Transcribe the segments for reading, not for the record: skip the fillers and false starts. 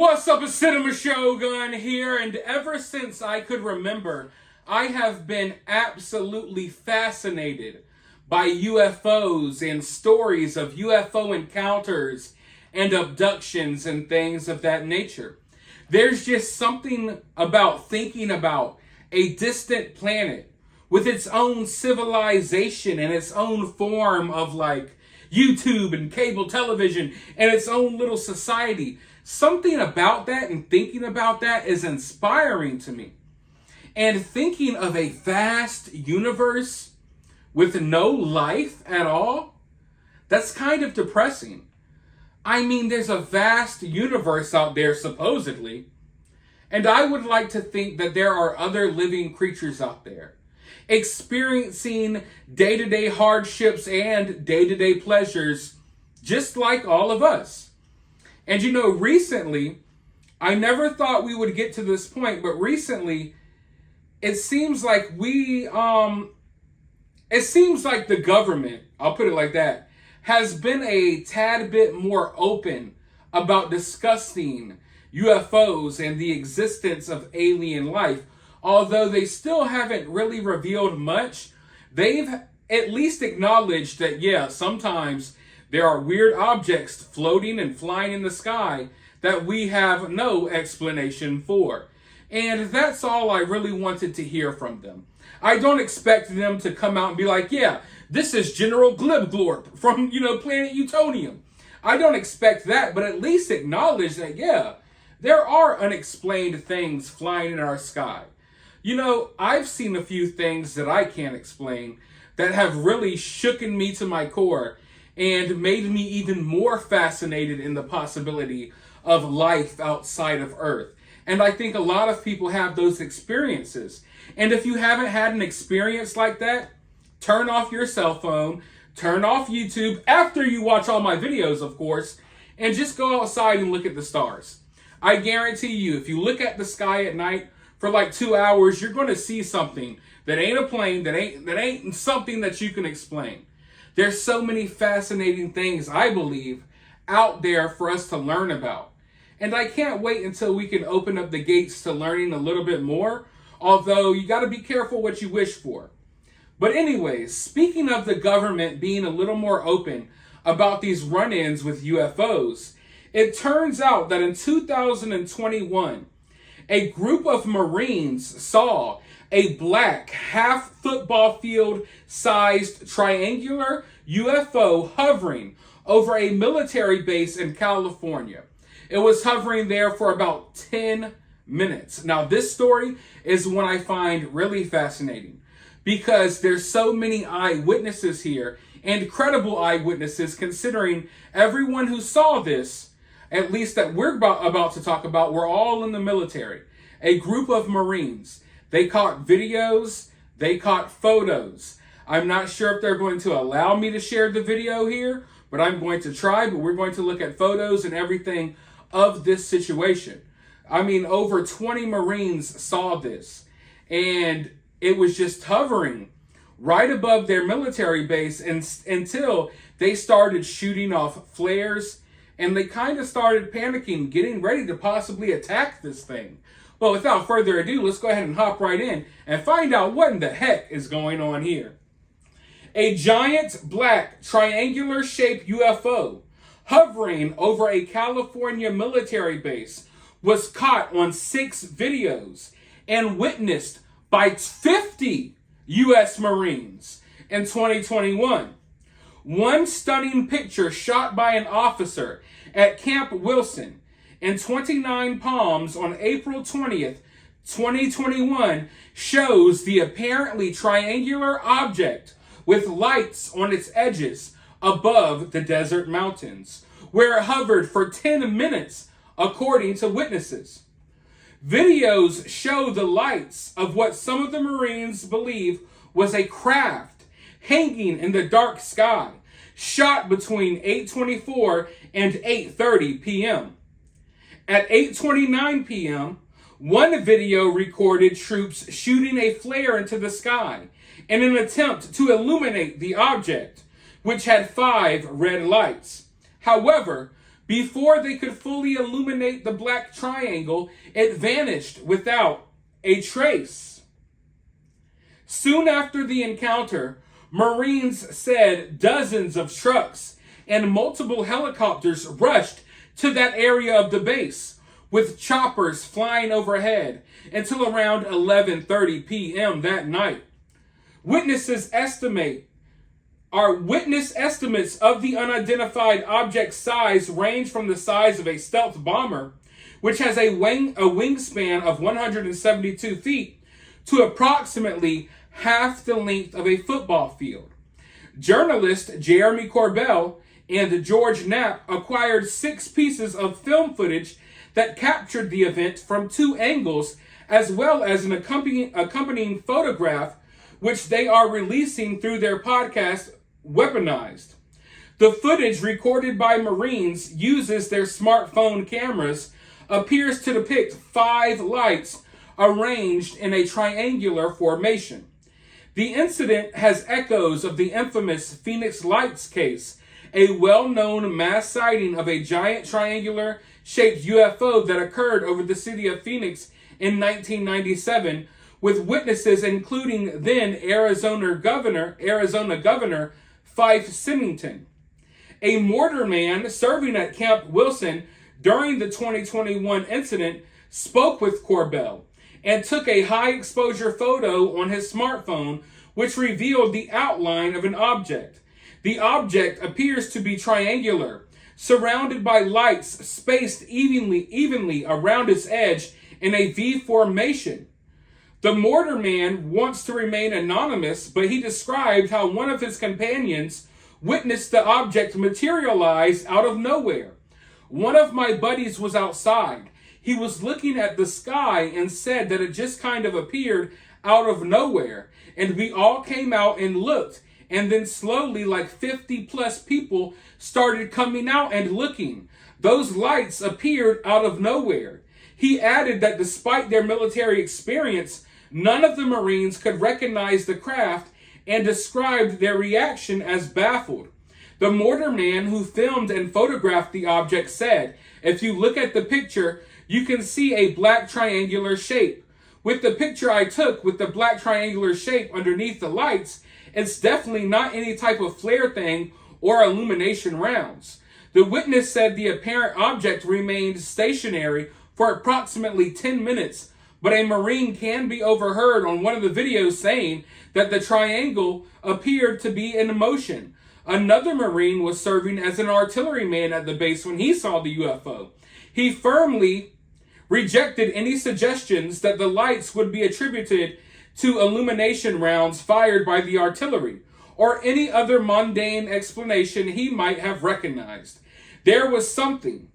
What's up, it's Cinema Shogun here, and ever since I could remember, I have been absolutely fascinated by UFOs and stories of UFO encounters and abductions and things of that nature. There's just something about thinking about a distant planet with its own civilization and its own form of like YouTube and cable television and its own little society. Something about that and thinking about that is inspiring to me. And thinking of a vast universe with no life at all, that's kind of depressing. I mean, there's a vast universe out there, supposedly. And I would like to think that there are other living creatures out there, experiencing day-to-day hardships and day-to-day pleasures, just like all of us. And you know, recently, I never thought we would get to this point, but recently, it seems like the government, I'll put it like that, has been a tad bit more open about discussing UFOs and the existence of alien life. Although they still haven't really revealed much, they've at least acknowledged that, yeah, sometimes there are weird objects floating and flying in the sky that we have no explanation for. And that's all I really wanted to hear from them. I don't expect them to come out and be like, yeah, this is General Glibglorp from, Planet Utonium. I don't expect that, but at least acknowledge that, yeah, there are unexplained things flying in our sky. I've seen a few things that I can't explain that have really shooken me to my core and made me even more fascinated in the possibility of life outside of Earth. And I think a lot of people have those experiences. And if you haven't had an experience like that, turn off your cell phone, turn off YouTube, after you watch all my videos, of course, and just go outside and look at the stars. I guarantee you, if you look at the sky at night for like 2 hours, you're going to see something that ain't a plane, that ain't something that you can explain. There's so many fascinating things, I believe, out there for us to learn about. And I can't wait until we can open up the gates to learning a little bit more, although you got to be careful what you wish for. But anyways, speaking of the government being a little more open about these run-ins with UFOs, it turns out that in 2021, a group of Marines saw a black half football field sized triangular UFO hovering over a military base in California. It was hovering there for about 10 minutes. Now, this story is one I find really fascinating because there's so many eyewitnesses here and credible eyewitnesses, considering everyone who saw this, at least that we're about to talk about, were all in the military. A group of Marines. They caught videos, they caught photos. I'm not sure if they're going to allow me to share the video here, but I'm going to try. But we're going to look at photos and everything of this situation. I mean, over 20 Marines saw this, and it was just hovering right above their military base until they started shooting off flares, and they kind of started panicking, getting ready to possibly attack this thing. Well, without further ado, let's go ahead and hop right in and find out what in the heck is going on here. A giant black triangular-shaped UFO hovering over a California military base was caught on 6 videos and witnessed by 50 U.S. Marines in 2021. One stunning picture shot by an officer at Camp Wilson in 29 Palms on April 20th, 2021 shows the apparently triangular object with lights on its edges above the desert mountains, where it hovered for 10 minutes, according to witnesses. Videos show the lights of what some of the Marines believe was a craft hanging in the dark sky, shot between 8:24 and 8:30 p.m. At 8:29 p.m., one video recorded troops shooting a flare into the sky in an attempt to illuminate the object, which had 5 red lights. However, Before they could fully illuminate the black triangle, it vanished without a trace. Soon after the encounter, Marines said dozens of trucks and multiple helicopters rushed to that area of the base, with choppers flying overhead until around 11:30 p.m. that night. Witness estimates of the unidentified object's size range from the size of a stealth bomber, which has a wingspan of 172 feet, to approximately half the length of a football field. Journalist Jeremy Corbell and George Knapp acquired 6 pieces of film footage that captured the event from 2 angles, as well as an accompanying photograph, which they are releasing through their podcast, Weaponized. The footage recorded by Marines uses their smartphone cameras appears to depict 5 lights arranged in a triangular formation. The incident has echoes of the infamous Phoenix Lights case, a well-known mass sighting of a giant triangular-shaped UFO that occurred over the city of Phoenix in 1997, with witnesses including then Arizona Governor Fife Symington. A mortarman serving at Camp Wilson during the 2021 incident spoke with Corbell and took a high-exposure photo on his smartphone, which revealed the outline of an object. The object appears to be triangular, surrounded by lights spaced evenly around its edge in a V formation. The mortarman wants to remain anonymous, but he described how one of his companions witnessed the object materialize out of nowhere. One of my buddies was outside. He was looking at the sky and said that it just kind of appeared out of nowhere. And we all came out and looked. And then slowly, like 50 plus people started coming out and looking. Those lights appeared out of nowhere. He added that despite their military experience, none of the Marines could recognize the craft and described their reaction as baffled. The mortarman who filmed and photographed the object said, "If you look at the picture, you can see a black triangular shape. With the picture I took with the black triangular shape underneath the lights, it's definitely not any type of flare thing or illumination rounds." The witness said the apparent object remained stationary for approximately 10 minutes, but a Marine can be overheard on one of the videos saying that the triangle appeared to be in motion. Another Marine was serving as an artilleryman at the base when he saw the UFO. He firmly rejected any suggestions that the lights would be attributed to illumination rounds fired by the artillery, or any other mundane explanation he might have recognized. There was something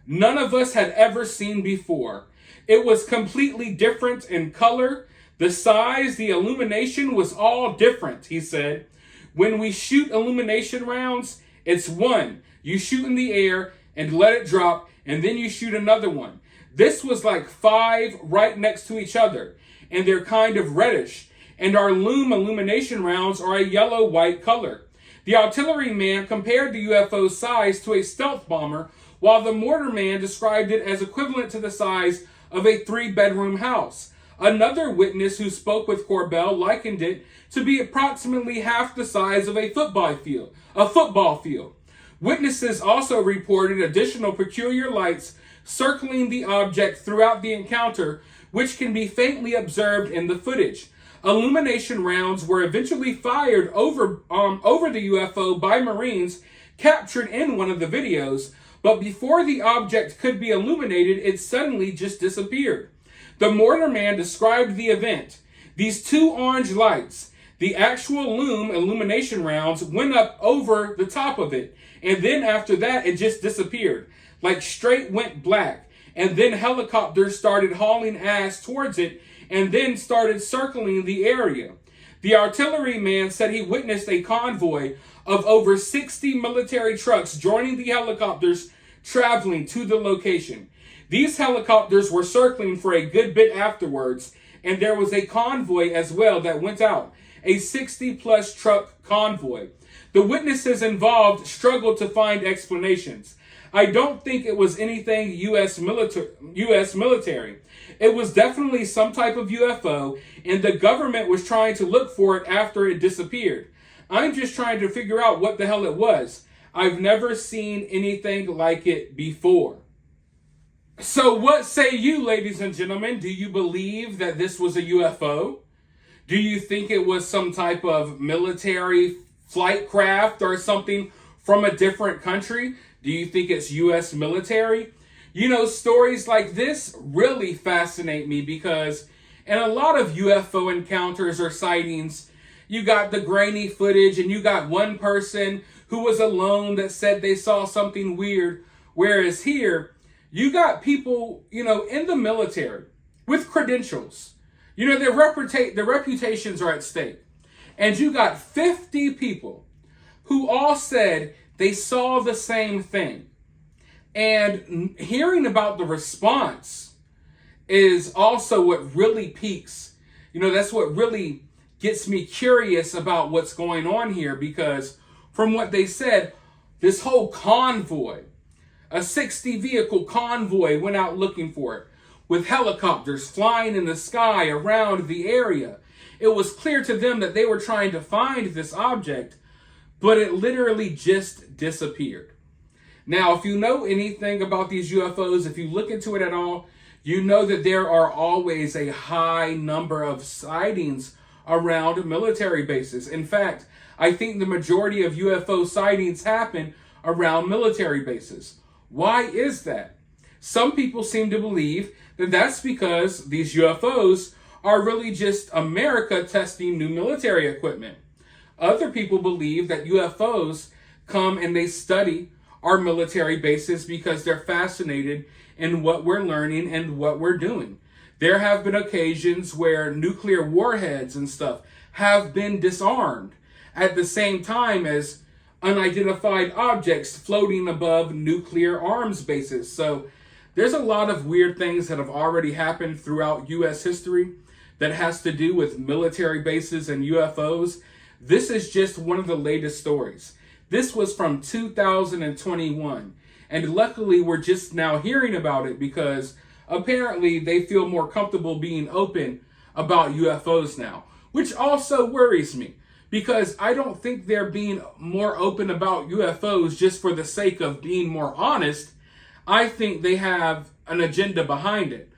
none of us had ever seen before. It was completely different in color, the size, the illumination was all different, he said. When we shoot illumination rounds, it's one. You shoot in the air and let it drop, and then you shoot another one. This was like 5 right next to each other, and they're kind of reddish, and our loom illumination rounds are a yellow-white color. The artilleryman compared the UFO's size to a stealth bomber, while the mortarman described it as equivalent to the size of a 3-bedroom house. Another witness who spoke with Corbell likened it to be approximately half the size of a football field. Witnesses also reported additional peculiar lights circling the object throughout the encounter, which can be faintly observed in the footage. Illumination rounds were eventually fired over the UFO by Marines captured in one of the videos, but before the object could be illuminated, it suddenly just disappeared. The mortarman described the event. These 2 orange lights, the actual loom illumination rounds, went up over the top of it, and then after that, it just disappeared, like straight went black, and then helicopters started hauling ass towards it, and then started circling the area. The artilleryman said he witnessed a convoy of over 60 military trucks joining the helicopters traveling to the location. These helicopters were circling for a good bit afterwards, and there was a convoy as well that went out, a 60-plus truck convoy. The witnesses involved struggled to find explanations. I don't think it was anything U.S. military. It was definitely some type of UFO, and the government was trying to look for it after it disappeared. I'm just trying to figure out what the hell it was. I've never seen anything like it before. So what say you, ladies and gentlemen? Do you believe that this was a UFO? Do you think it was some type of military flight craft or something from a different country? Do you think it's U.S. military? You know, stories like this really fascinate me because in a lot of UFO encounters or sightings, you got the grainy footage and you got one person who was alone that said they saw something weird. Whereas here, you got people, in the military with credentials. Their reputations are at stake. And you got 50 people who all said they saw the same thing. And hearing about the response is also what really piques. That's what really gets me curious about what's going on here, because from what they said, this whole convoy, a 60 vehicle convoy, went out looking for it with helicopters flying in the sky around the area. It was clear to them that they were trying to find this object, but it literally just disappeared. Now, if you know anything about these UFOs, if you look into it at all, you know that there are always a high number of sightings around military bases. In fact, I think the majority of UFO sightings happen around military bases. Why is that? Some people seem to believe that that's because these UFOs are really just America testing new military equipment. Other people believe that UFOs come and they study our military bases because they're fascinated in what we're learning and what we're doing. There have been occasions where nuclear warheads and stuff have been disarmed at the same time as unidentified objects floating above nuclear arms bases. So there's a lot of weird things that have already happened throughout U.S. history that has to do with military bases and UFOs. This is just one of the latest stories. This was from 2021. And luckily, we're just now hearing about it because apparently they feel more comfortable being open about UFOs now, which also worries me because I don't think they're being more open about UFOs just for the sake of being more honest. I think they have an agenda behind it.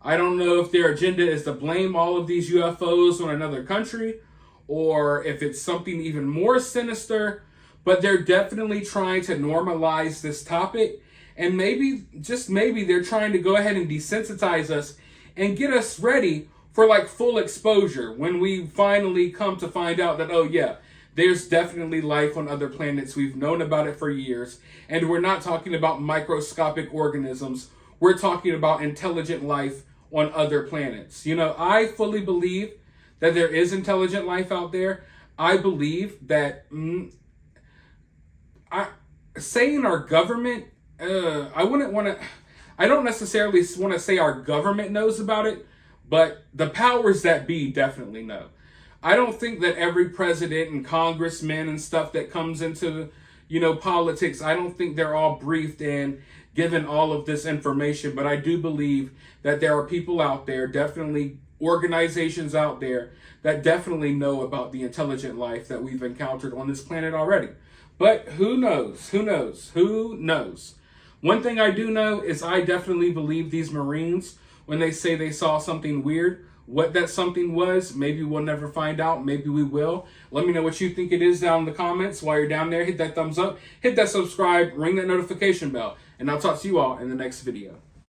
I don't know if their agenda is to blame all of these UFOs on another country or if it's something even more sinister, but they're definitely trying to normalize this topic. And maybe, just maybe, they're trying to go ahead and desensitize us and get us ready for like full exposure when we finally come to find out that, oh yeah, there's definitely life on other planets. We've known about it for years. And we're not talking about microscopic organisms. We're talking about intelligent life on other planets. I fully believe that there is intelligent life out there. I believe that saying our government, I don't necessarily want to say our government knows about it, but the powers that be definitely know. I don't think that every president and congressman and stuff that comes into, politics, I don't think they're all briefed and given all of this information, but I do believe that there are people out there, definitely organizations out there that definitely know about the intelligent life that we've encountered on this planet already. But who knows? Who knows? Who knows? One thing I do know is I definitely believe these Marines when they say they saw something weird. What that something was, maybe we'll never find out. Maybe we will. Let me know what you think it is down in the comments. While you're down there, hit that thumbs up, hit that subscribe, ring that notification bell, and I'll talk to you all in the next video.